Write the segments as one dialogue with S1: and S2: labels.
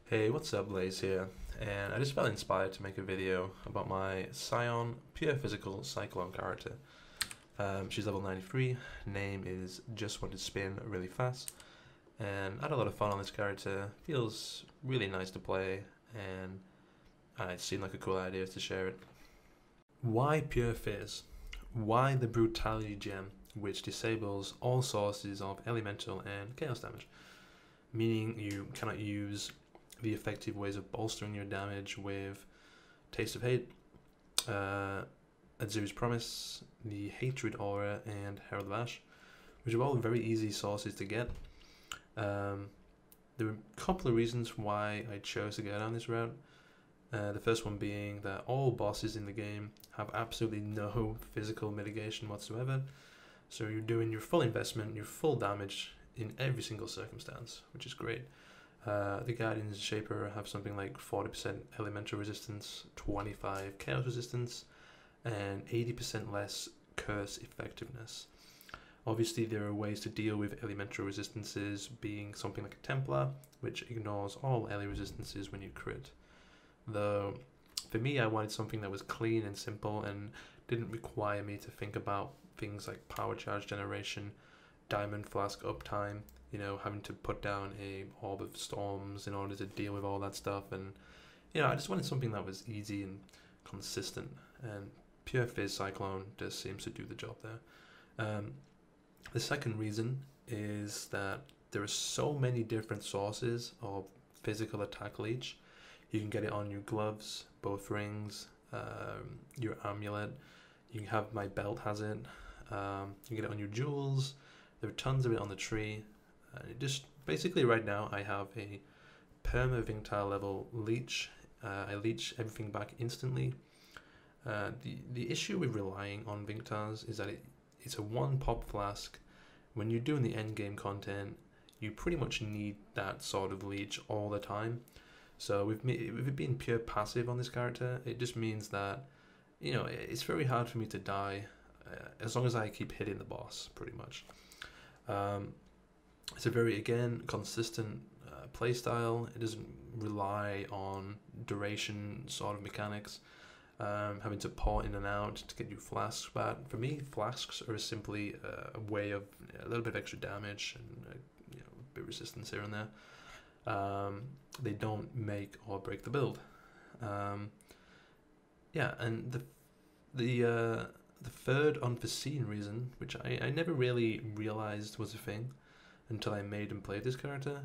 S1: Hey, what's up, Blaze here, and I just felt inspired to make a video about my Scion pure physical cyclone character. She's level 93, name is Just Want to Spin Really Fast, and I had a lot of fun on this character, feels really nice to play, and it seemed like a cool idea to share it. Why Pure Fizz? Why the Brutality Gem, which disables all sources of elemental and chaos damage, meaning you cannot use the effective ways of bolstering your damage with Taste of Hate, Azure's Promise, the Hatred Aura, and Herald of Ash, which are all very easy sources to get. There were a couple of reasons why I chose to go down this route. The first one being that all bosses in the game have absolutely no physical mitigation whatsoever, so you're doing your full investment, your full damage in every single circumstance, which is great. The Guardians and Shaper have something like 40% elemental resistance, 25 chaos resistance, and 80% less curse effectiveness. Obviously, there are ways to deal with elemental resistances, being something like a Templar, which ignores all ele resistances when you crit. Though, for me, I wanted something that was clean and simple and didn't require me to think about things like power charge generation, diamond flask uptime, you know, having to put down a orb of storms in order to deal with all that stuff. And I just wanted something that was easy and consistent, and Pure Fizz Cyclone just seems to do the job there. The second reason is that there are so many different sources of physical attack leech. You can get it on your gloves, both rings, your amulet. You can have my belt has it. You can get it on your jewels. There are tons of it on the tree. Just basically right now I have a perma Vingtile level leech. I leech everything back instantly. The issue with relying on Vingtiles is that it's a one pop flask. When you're doing the end game content, you pretty much need that sort of leech all the time. So with it being pure passive on this character, it just means that it's very hard for me to die as long as I keep hitting the boss, pretty much. It's a very, again, consistent playstyle. It doesn't rely on duration sort of mechanics, having to pour in and out to get you flasks back. For me, flasks are simply a way of a little bit of extra damage and a bit of resistance here and there. They don't make or break the build. Yeah, and the third unforeseen reason, which I never really realized was a thing until I made and played this character,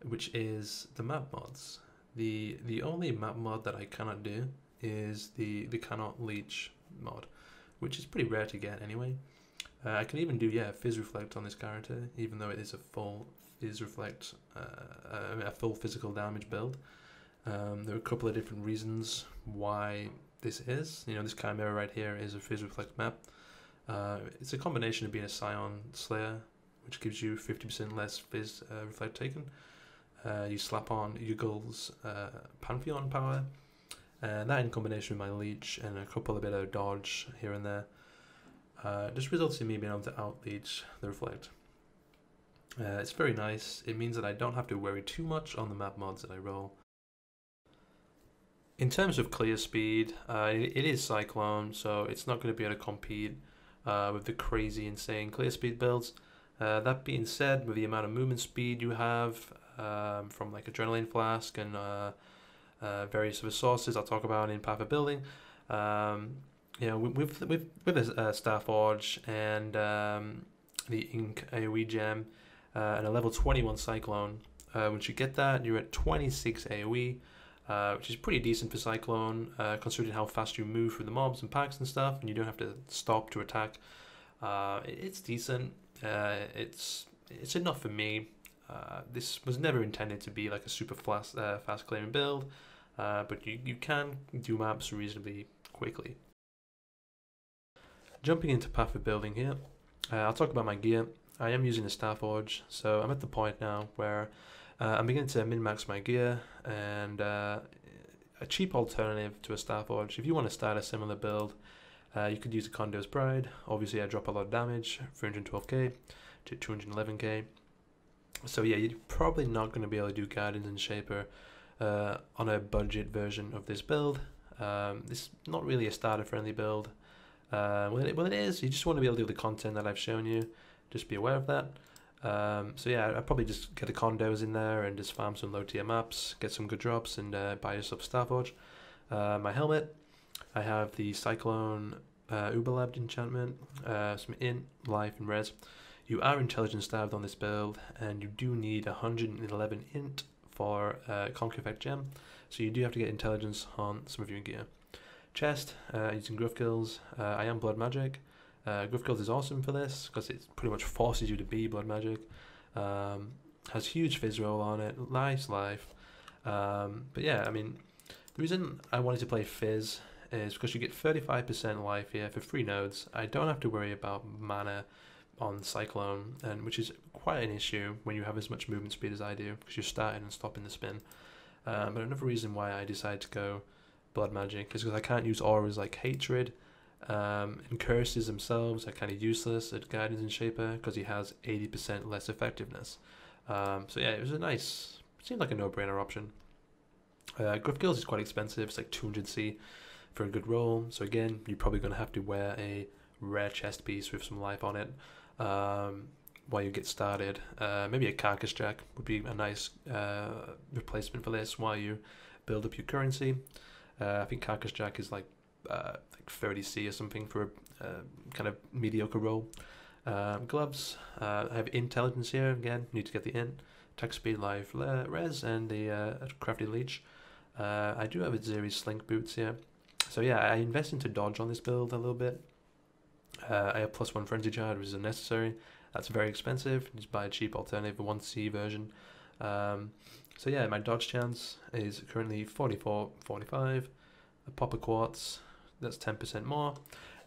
S1: which is the map mods. The only map mod that I cannot do is the cannot leech mod, which is pretty rare to get anyway. I can even do Fizz Reflect on this character, even though it is a full Fizz Reflect, a full physical damage build. There are a couple of different reasons why this is. This Chimera right here is a Fizz Reflect map. It's a combination of being a Scion Slayer, which gives you 50% less Fizz Reflect taken. You slap on Yuggle's Pantheon power, and that in combination with my leech and a couple of bit of dodge here and there, just results in me being able to out-leech the Reflect. It's very nice. It means that I don't have to worry too much on the map mods that I roll. In terms of clear speed, it is Cyclone, so it's not going to be able to compete with the crazy, insane clear speed builds. That being said, with the amount of movement speed you have from like Adrenaline Flask and various other sources I'll talk about in Path of Building, with a Star Forge and the Ink AoE gem and a level 21 Cyclone, once you get that, you're at 26 AoE. Which is pretty decent for Cyclone, considering how fast you move through the mobs and packs and stuff, and you don't have to stop to attack. It's decent. It's enough for me. This was never intended to be like a super fast clearing build, but you can do maps reasonably quickly. Jumping into Path of Building here, I'll talk about my gear. I am using a Star Forge, so I'm at the point now where I'm beginning to min-max my gear, and a cheap alternative to a Star Forge, if you want to start a similar build, you could use a Condo's Pride. Obviously I drop a lot of damage, 312k to 211k. So yeah, you're probably not going to be able to do Guidance and Shaper on a budget version of this build. It's not really a starter-friendly build. Well, it is. You just want to be able to do the content that I've shown you. Just be aware of that. So yeah, I'd probably just get the condos in there and just farm some low-tier maps, get some good drops, and buy yourself Starforge. My helmet, I have the Cyclone Uberlab enchantment, some int, life, and res. You are intelligence starved on this build, and you do need 111 int for Conquer Effect Gem, so you do have to get intelligence on some of your gear. Chest, using Gruff Kills. I am Blood Magic. Gruff Kills is awesome for this because it pretty much forces you to be Blood Magic. Has huge Fizz roll on it, nice life. But yeah, I mean, the reason I wanted to play Fizz is because you get 35% life here for 3 nodes. I don't have to worry about mana on Cyclone, and which is quite an issue when you have as much movement speed as I do, because you're starting and stopping the spin. But another reason why I decided to go Blood Magic is because I can't use auras like Hatred, and Curses themselves are kind of useless at Guidance and Shaper because he has 80% less effectiveness. So yeah, it was seemed like a no-brainer option. Gruff Kills is quite expensive, it's like 200C for a good roll, so again, you're probably going to have to wear a rare chest piece with some life on it while you get started. Maybe a Carcass Jack would be a nice replacement for this while you build up your currency. I think Carcass Jack is like 30C or something for a kind of mediocre roll. Gloves, I have intelligence here, again, need to get the int, attack speed, life, res, and the crafted leech. I do have a Zeri's Slink boots here. So yeah, I invest into dodge on this build a little bit. I have +1 Frenzy Charge, which is unnecessary. That's very expensive. Just buy a cheap alternative, a 1C version. So yeah, my dodge chance is currently 44-45. A pop of quartz, that's 10% more.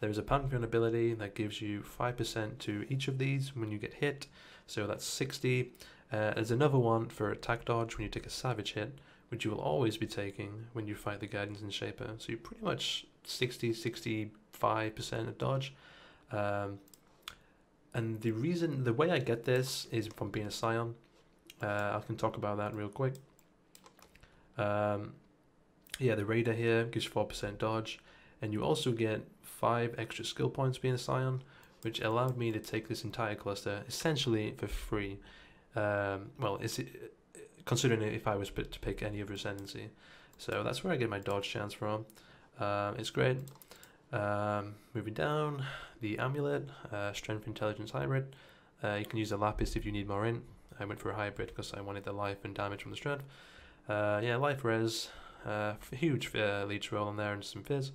S1: There is a Pantheon ability that gives you 5% to each of these when you get hit, so that's 60. There's another one for attack dodge when you take a savage hit, which you will always be taking when you fight the Guidance and Shaper. So you're pretty much 65% of dodge. And the way I get this is from being a Scion. I can talk about that real quick. Yeah, the Raider here gives 4% dodge, and you also get 5 extra skill points being a Scion, which allowed me to take this entire cluster essentially for free. Well, considering if I was to pick any of Ascendancy. So that's where I get my dodge chance from. It's great. Moving down, the Amulet, Strength Intelligence Hybrid. You can use a Lapis if you need more int. I went for a hybrid because I wanted the life and damage from the Strength. Yeah, life res, huge leech roll on there and some fizz.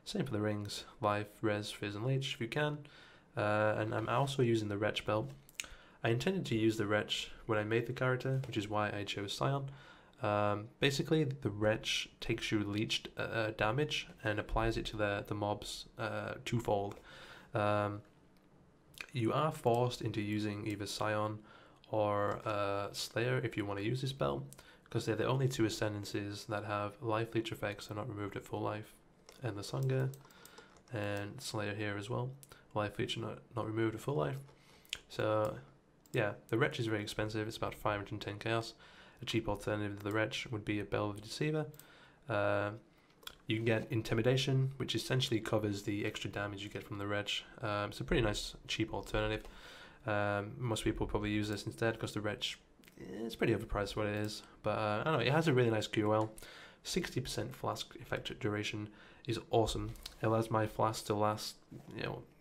S1: Same for the rings, life, res, fizz and leech if you can. And I'm also using the Wretch belt. I intended to use the Wretch when I made the character, which is why I chose Scion. Basically, the Wretch takes you leeched damage and applies it to the mobs twofold. You are forced into using either Scion or Slayer if you want to use this spell, because they're the only 2 ascendancies that have life leech effects are not removed at full life. And the Sangha and Slayer here as well. Life leech are not removed at full life. So yeah, the Wretch is very expensive, it's about 510 chaos. A cheap alternative to the Wretch would be a Bell of the Deceiver. You can get Intimidation, which essentially covers the extra damage you get from the Wretch. It's a pretty nice cheap alternative. Most people probably use this instead because the Wretch is pretty overpriced for what it is. But I don't know, it has a really nice QOL. 60% Flask effect duration is awesome. It allows my Flask to last,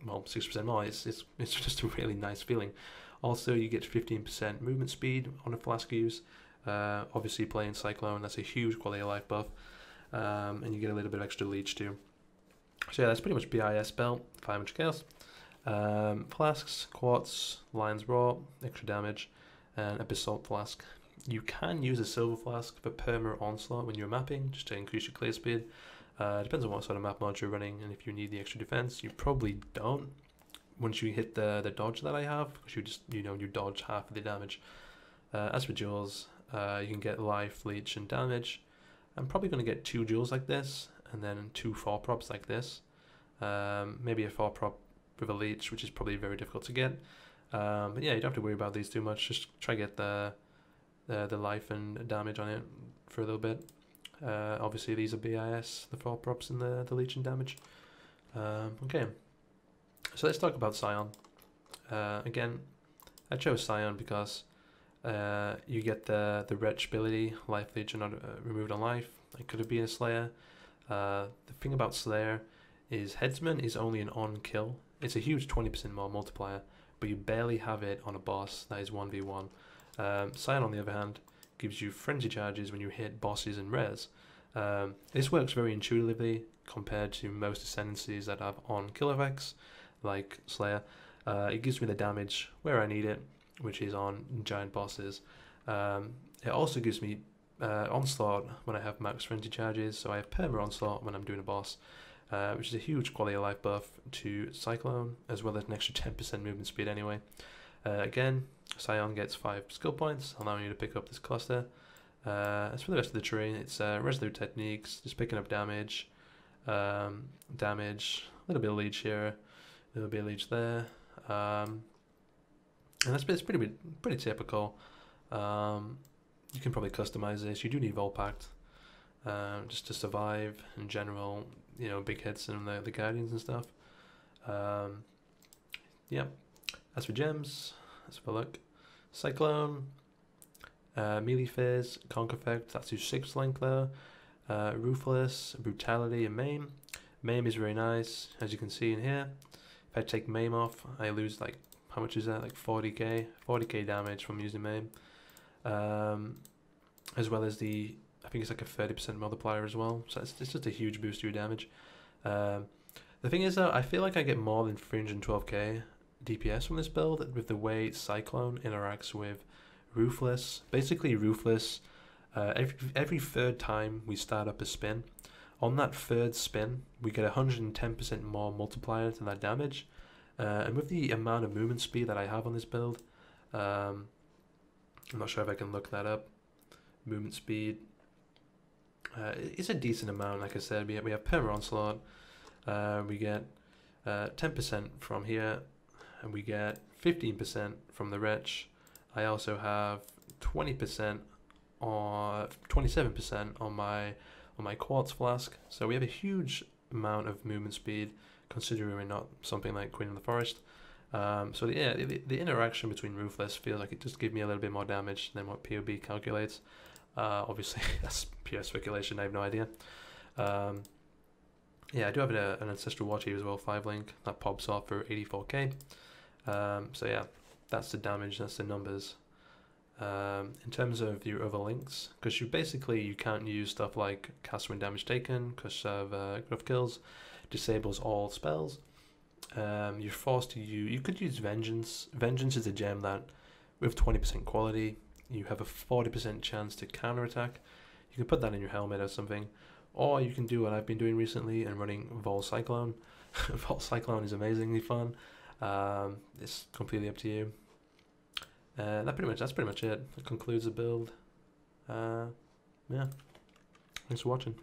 S1: well, 6% more. It's just a really nice feeling. Also, you get 15% movement speed on a Flask use. Obviously, playing Cyclone, that's a huge quality of life buff. And you get a little bit of extra leech too. So yeah, that's pretty much BIS belt, 500 chaos. Flasks, quartz, lion's raw, extra damage, and a basalt flask. You can use a silver flask for perma onslaught when you're mapping, just to increase your clear speed. Depends on what sort of map mod you're running, and if you need the extra defense. You probably don't once you hit the dodge that I have, because you just you dodge half of the damage. As for jewels, you can get life, leech, and damage. I'm probably going to get 2 jewels like this, and then 2 4-props like this. Maybe a 4-prop with a leech, which is probably very difficult to get. But yeah, you don't have to worry about these too much. Just try to get the life and damage on it for a little bit. Obviously these are BIS, the 4 props and the leech and damage. Okay, so let's talk about Scion. Again, I chose Scion because you get the wretch ability, life leech and removed on life. It could have been a Slayer. The thing about Slayer is Headsman is only an on kill. It's a huge 20% more multiplier, but you barely have it on a boss that is 1v1. Scion, on the other hand, gives you frenzy charges when you hit bosses and rares. This works very intuitively compared to most ascendancies that have on kill effects, like Slayer. It gives me the damage where I need it, which is on giant bosses. It also gives me onslaught when I have max frenzy charges, so I have perma onslaught when I'm doing a boss, which is a huge quality of life buff to Cyclone, as well as an extra 10% movement speed anyway. Again, Scion gets 5 skill points, allowing you to pick up this cluster. As for the rest of the tree, it's resolute techniques, just picking up damage, a little bit of leech here, a little bit of leech there, and it's pretty typical. You can probably customize this. You do need Volpact just to survive in general. You know, big hits and the Guardians and stuff. Yeah. As for gems, let's have a look. Cyclone, melee phase, conk effect. That's your 6th link though. Ruthless, brutality, and maim. Maim is very nice, as you can see in here. If I take maim off, I lose like, how much is that? Like 40k damage from using maim. As well as I think it's like a 30% multiplier as well. So it's just a huge boost to your damage. The thing is though, I feel like I get more than 312k DPS from this build with the way Cyclone interacts with Ruthless. Basically Ruthless, every third time we start up a spin, on that third spin we get 110% more multiplier to that damage. And with the amount of movement speed that I have on this build, I'm not sure if I can look that up. Movement speed, it's a decent amount. Like I said, we have perma onslaught, we get 10% from here, and we get 15% from the wretch. I also have 20% or 27% on my quartz flask. So we have a huge amount of movement speed, considering we're not something like Queen of the Forest. So yeah, the interaction between Ruthless feels like it just gives me a little bit more damage than what POB calculates. Obviously that's pure speculation, I have no idea. Yeah, I do have an Ancestral Watch here as well, 5 link, that pops off for 84k. So yeah, that's the damage, that's the numbers. In terms of your other links, because you can't use stuff like cast when damage taken because of gruff kills, disables all spells. You're forced to you could use Vengeance. Vengeance is a gem that with 20% quality you have a 40% chance to counterattack. You can put that in your helmet or something, or you can do what I've been doing recently and running Vol Cyclone. Vol Cyclone is amazingly fun. It's completely up to you. That's pretty much it. That concludes the build. Yeah, thanks for watching.